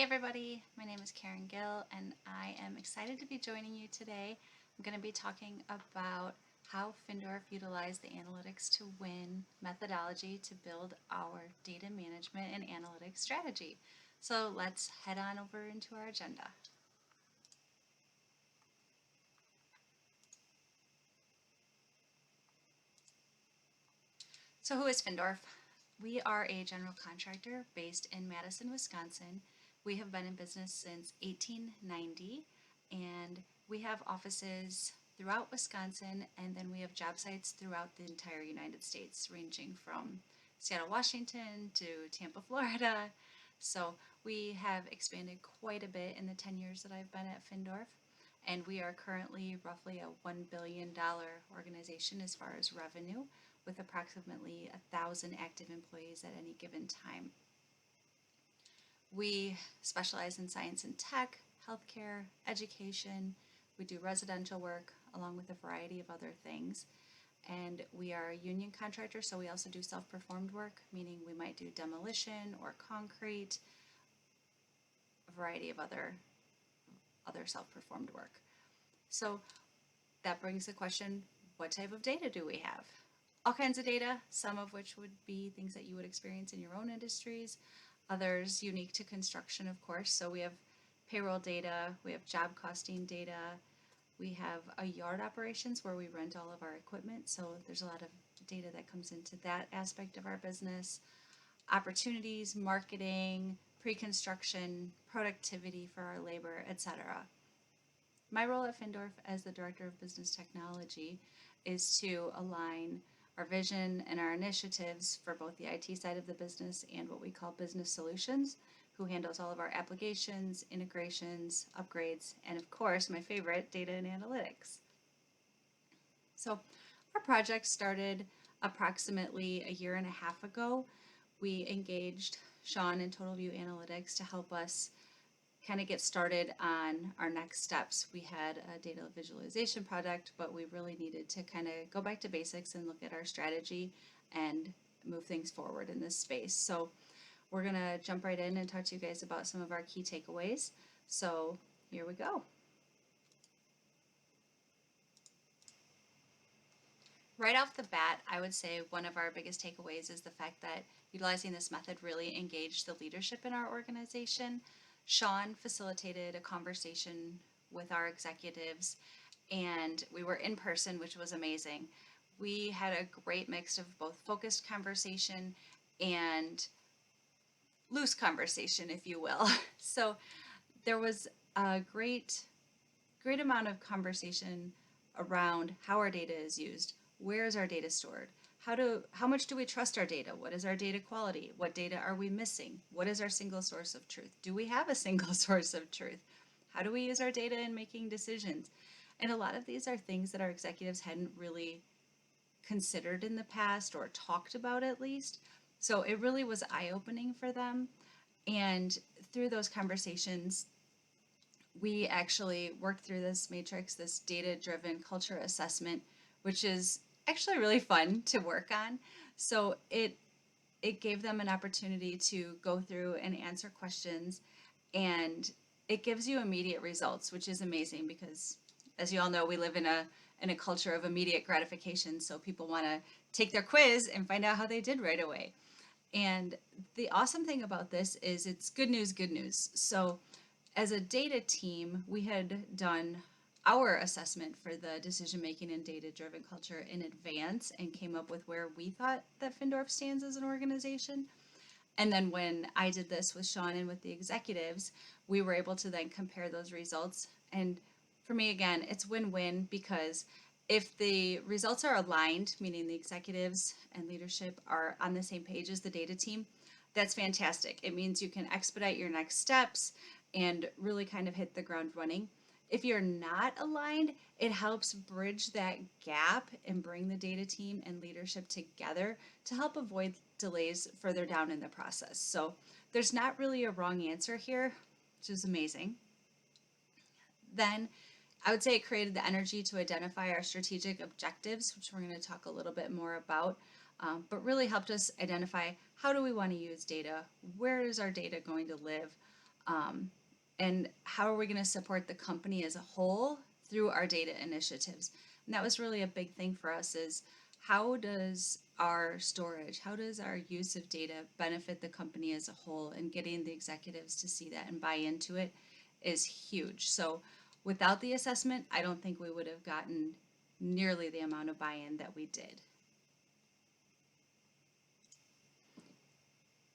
Hey everybody, my name is Gill and I am excited to be joining you today. I'm going to be talking about how Findorff utilized the analytics to win methodology to build our data management and analytics strategy. So let's head on over into our agenda. So who is Findorff? We are a general contractor based in Madison, Wisconsin. We have been in business since 1890 and we have offices throughout Wisconsin, and then we have job sites throughout the entire United States, ranging from Seattle, Washington to Tampa, Florida. So we have expanded quite a bit in the 10 years that I've been at Findorff, and we are currently roughly a $1 billion organization as far as revenue, with approximately 1,000 active employees at any given time. We specialize in science and tech, healthcare, education. We do residential work along with a variety of other things. And we are a union contractor, so we also do self-performed work, meaning we might do demolition or concrete, a variety of other self-performed work. So that brings the question, what type of data do we have? All kinds of data, some of which would be things that you would experience in your own industries, others unique to construction, of course. So we have payroll data, we have job costing data, we have a yard operations where we rent all of our equipment, so there's a lot of data that comes into that aspect of our business. Opportunities, marketing, pre-construction, productivity for our labor, etc. My role at Findorff as the Director of Business Technology is to align our vision and our initiatives for both the IT side of the business and what we call business solutions, who handles all of our applications, integrations, upgrades, and of course, my favorite, data and analytics. So our project started approximately a year and a half ago. We engaged Sean and Total View Analytics to help us kind of get started on our next steps. We had a data visualization project, but we really needed to kind of go back to basics and look at our strategy and move things forward in this space. So we're going to jump right in and talk to you guys about some of our key takeaways. So here we go. Right off the bat, I would say one of our biggest takeaways is the fact that utilizing this method really engaged the leadership in our organization. Sean facilitated a conversation with our executives, and we were in person, which was amazing. We had a great mix of both focused conversation and loose conversation, if you will. So there was a great amount of conversation around how our data is used, where is our data stored, how much do we trust our data, what is our data quality, what data are we missing, what is our single source of truth, do we have a single source of truth, how do we use our data in making decisions. And a lot of these are things that our executives hadn't really considered in the past or talked about, at least. So it really was eye-opening for them. And through those conversations, we actually worked through this matrix, this data-driven culture assessment, which is actually really fun to work on. So it gave them an opportunity to go through and answer questions, and it gives you immediate results, which is amazing because, as you all know, we live in a culture of immediate gratification. So people want to take their quiz and find out how they did right away. And the awesome thing about this is it's good news, good news. So as a data team, we had done our assessment for the decision-making and data-driven culture in advance and came up with where we thought that Findorff stands as an organization. And then when I did this with Sean and with the executives, we were able to then compare those results. And for me, again, it's win-win, because if the results are aligned, meaning the executives and leadership are on the same page as the data team, that's fantastic. It means you can expedite your next steps and really kind of hit the ground running. If you're not aligned, it helps bridge that gap and bring the data team and leadership together to help avoid delays further down in the process. So there's not really a wrong answer here, which is amazing. Then I would say it created the energy to identify our strategic objectives, which we're going to talk a little bit more about, but really helped us identify how do we want to use data, where is our data going to live, And how are we going to support the company as a whole through our data initiatives? And that was really a big thing for us is how does our storage, how does our use of data benefit the company as a whole? And getting the executives to see that and buy into it is huge. So without the assessment, I don't think we would have gotten nearly the amount of buy-in that we did.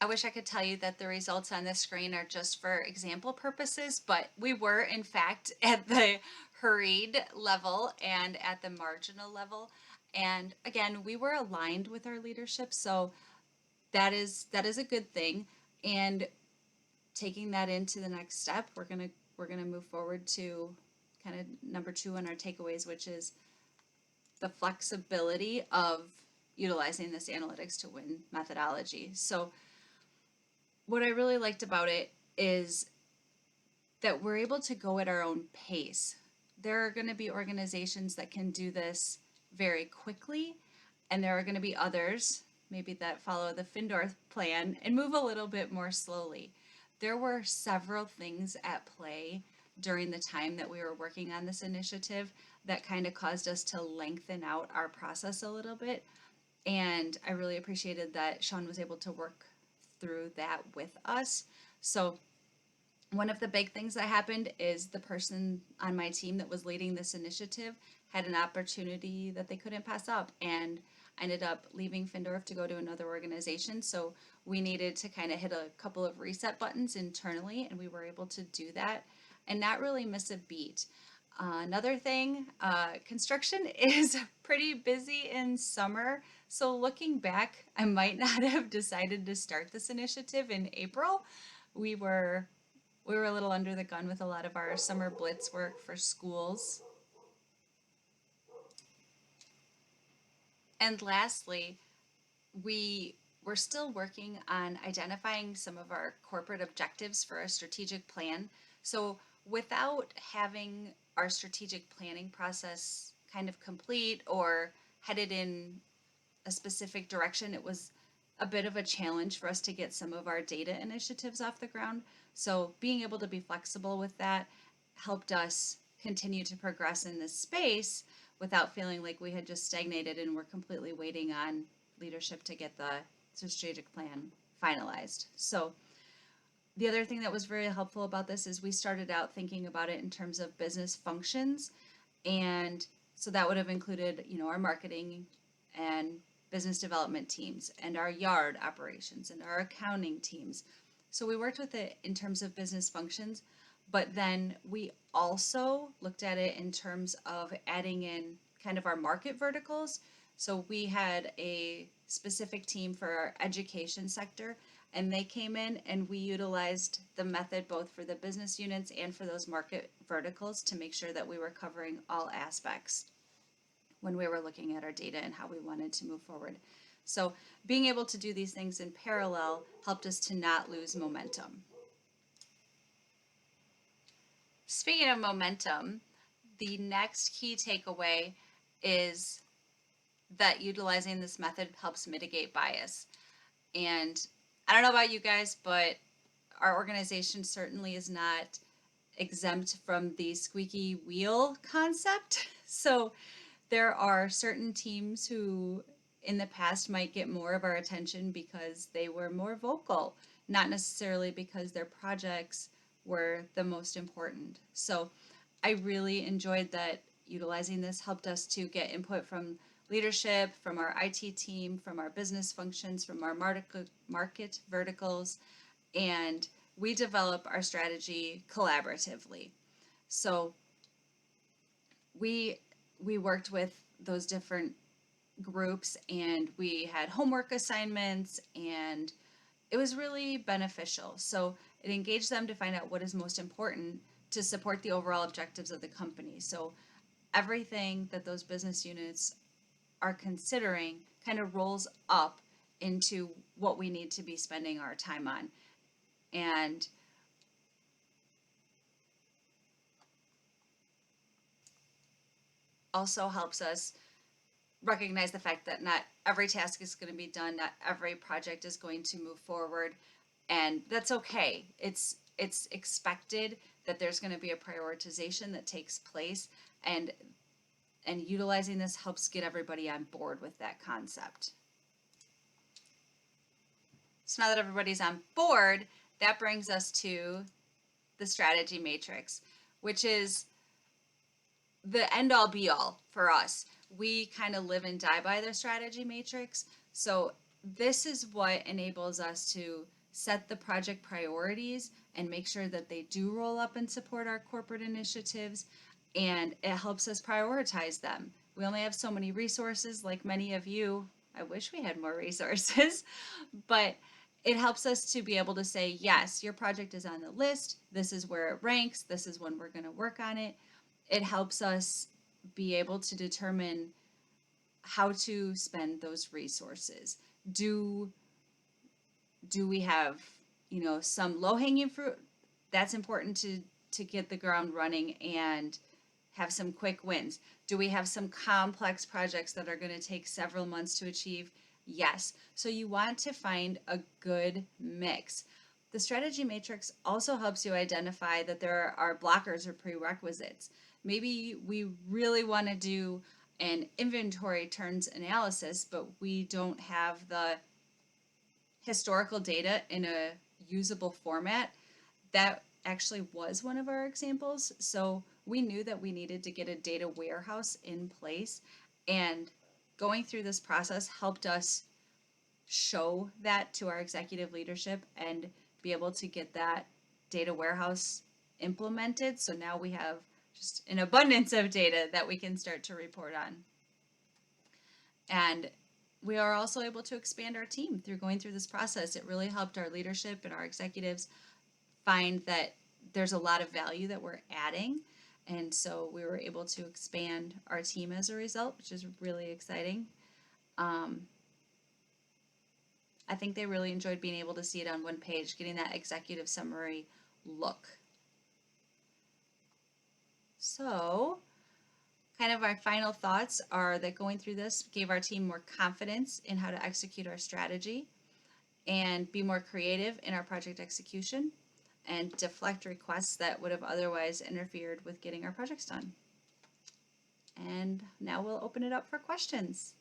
I wish I could tell you that the results on this screen are just for example purposes, but we were in fact at the hurried level and at the marginal level. And again, we were aligned with our leadership, so that is a good thing. And taking that into the next step, we're gonna move forward to kind of number 2 on our takeaways, which is the flexibility of utilizing this analytics to win methodology. So what I really liked about it is that we're able to go at our own pace. There are going to be organizations that can do this very quickly, and there are going to be others, maybe that follow the Findorff plan and move a little bit more slowly. There were several things at play during the time that we were working on this initiative that kind of caused us to lengthen out our process a little bit. And I really appreciated that Sean was able to work through that with us. So one of the big things that happened is the person on my team that was leading this initiative had an opportunity that they couldn't pass up, and I ended up leaving Findorff to go to another organization. So we needed to kind of hit a couple of reset buttons internally, and we were able to do that and not really miss a beat. Another thing, construction is pretty busy in summer. So looking back, I might not have decided to start this initiative in April. We were we were a little under the gun with a lot of our summer blitz work for schools. And lastly, we were still working on identifying some of our corporate objectives for a strategic plan. So without having our strategic planning process kind of complete or headed in a specific direction, it was a bit of a challenge for us to get some of our data initiatives off the ground. So being able to be flexible with that helped us continue to progress in this space without feeling like we had just stagnated and were completely waiting on leadership to get the strategic plan finalized. So the other thing that was very helpful about this is we started out thinking about it in terms of business functions. And so that would have included, our marketing and business development teams and our yard operations and our accounting teams. So we worked with it in terms of business functions, but then we also looked at it in terms of adding in kind of our market verticals. So we had a specific team for our education sector, and they came in and we utilized the method both for the business units and for those market verticals to make sure that we were covering all aspects when we were looking at our data and how we wanted to move forward. So being able to do these things in parallel helped us to not lose momentum. Speaking of momentum, the next key takeaway is that utilizing this method helps mitigate bias. And I don't know about you guys, but our organization certainly is not exempt from the squeaky wheel concept. So there are certain teams who in the past might get more of our attention because they were more vocal, not necessarily because their projects were the most important. So I really enjoyed that utilizing this helped us to get input from leadership, from our IT team, from our business functions, from our market verticals, and we develop our strategy collaboratively. So we worked with those different groups and we had homework assignments, and it was really beneficial. So it engaged them to find out what is most important to support the overall objectives of the company. So everything that those business units are considering kind of rolls up into what we need to be spending our time on. And also helps us recognize the fact that not every task is going to be done, not every project is going to move forward, and that's okay. It's it's expected that there's going to be a prioritization that takes place, and utilizing this helps get everybody on board with that concept. So now that everybody's on board, that brings us to the strategy matrix, which is the end all be all for us. We kind of live and die by the strategy matrix. So this is what enables us to set the project priorities and make sure that they do roll up and support our corporate initiatives, and it helps us prioritize them. We only have so many resources, like many of you. I wish we had more resources, but it helps us to be able to say, yes, your project is on the list. This is where it ranks. This is when we're going to work on it. It helps us be able to determine how to spend those resources. Do we have, some low-hanging fruit? That's important to get the ground running and have some quick wins. Do we have some complex projects that are going to take several months to achieve? Yes. So you want to find a good mix. The strategy matrix also helps you identify that there are blockers or prerequisites. Maybe we really want to do an inventory turns analysis, but we don't have the historical data in a usable format. That actually was one of our examples. So we knew that we needed to get a data warehouse in place, and going through this process helped us show that to our executive leadership and be able to get that data warehouse implemented. So now we have just an abundance of data that we can start to report on. And we are also able to expand our team through going through this process. It really helped our leadership and our executives find that there's a lot of value that we're adding. And so we were able to expand our team as a result, which is really exciting. I think they really enjoyed being able to see it on one page, getting that executive summary look. So kind of our final thoughts are that going through this gave our team more confidence in how to execute our strategy and be more creative in our project execution and deflect requests that would have otherwise interfered with getting our projects done. And now we'll open it up for questions.